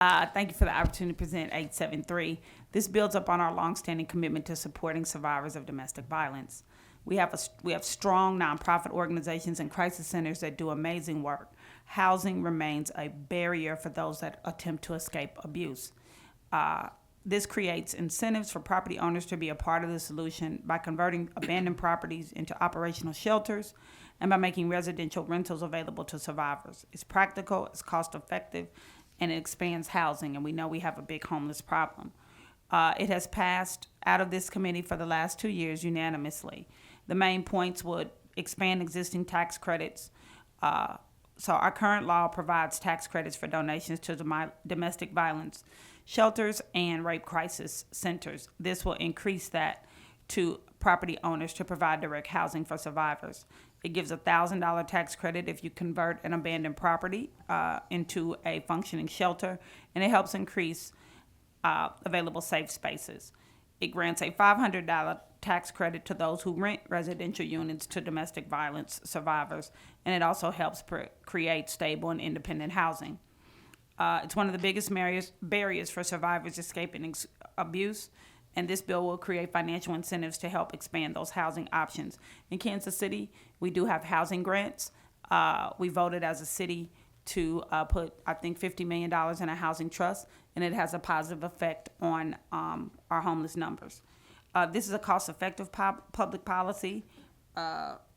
Thank you for the opportunity to present 873. This builds up on our longstanding commitment to supporting survivors of domestic violence. We have strong nonprofit organizations and crisis centers that do amazing work. Housing remains a barrier for those that attempt to escape abuse. This creates incentives for property owners to be a part of the solution by converting abandoned properties into operational shelters and by making residential rentals available to survivors. It's practical, it's cost effective, and it expands housing, and we know we have a big homeless problem. It has passed out of this committee for the last 2 years unanimously. The main points would expand existing tax credits. So our current law provides tax credits for donations to domestic violence shelters and rape crisis centers. This will increase that to property owners to provide direct housing for survivors. It gives a $1,000 tax credit if you convert an abandoned property into a functioning shelter, and it helps increase available safe spaces. It grants a $500 tax credit to those who rent residential units to domestic violence survivors, and it also helps create stable and independent housing. It's one of the biggest barriers for survivors escaping abuse, and this bill will create financial incentives to help expand those housing options. In Kansas City, we do have housing grants. We voted as a city to put, I think, $50 million in a housing trust, and it has a positive effect on our homeless numbers. This is a cost-effective public policy.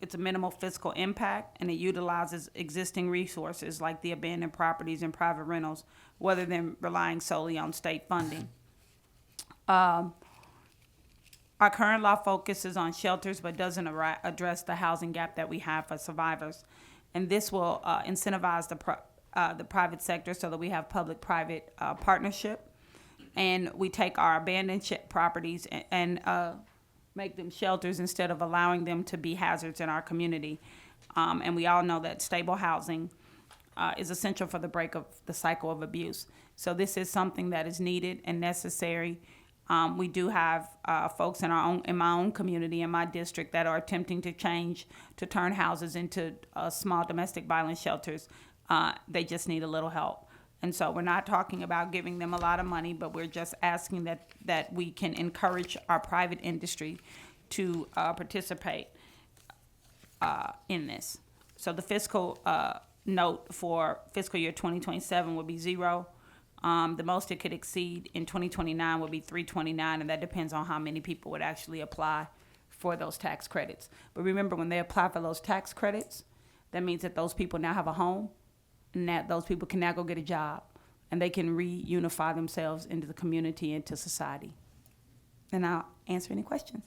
It's a minimal fiscal impact, and it utilizes existing resources like the abandoned properties and private rentals, rather than relying solely on state funding. Our current law focuses on shelters but doesn't address the housing gap that we have for survivors. And this will incentivize the private sector so that we have public-private partnership. And we take our abandoned properties and make them shelters instead of allowing them to be hazards in our community. And we all know that stable housing is essential for the break of the cycle of abuse. So this is something that is needed and necessary. We do have folks in my own community, in my district, that are attempting to turn houses into small domestic violence shelters. They just need a little help. And so we're not talking about giving them a lot of money, but we're just asking that we can encourage our private industry to participate in this. So the fiscal note for fiscal year 2027 will be zero. The most it could exceed in 2029 would be 329, and that depends on how many people would actually apply for those tax credits. But remember, when they apply for those tax credits, that means that those people now have a home, and that those people can now go get a job, and they can reunify themselves into the community, into society. And I'll answer any questions.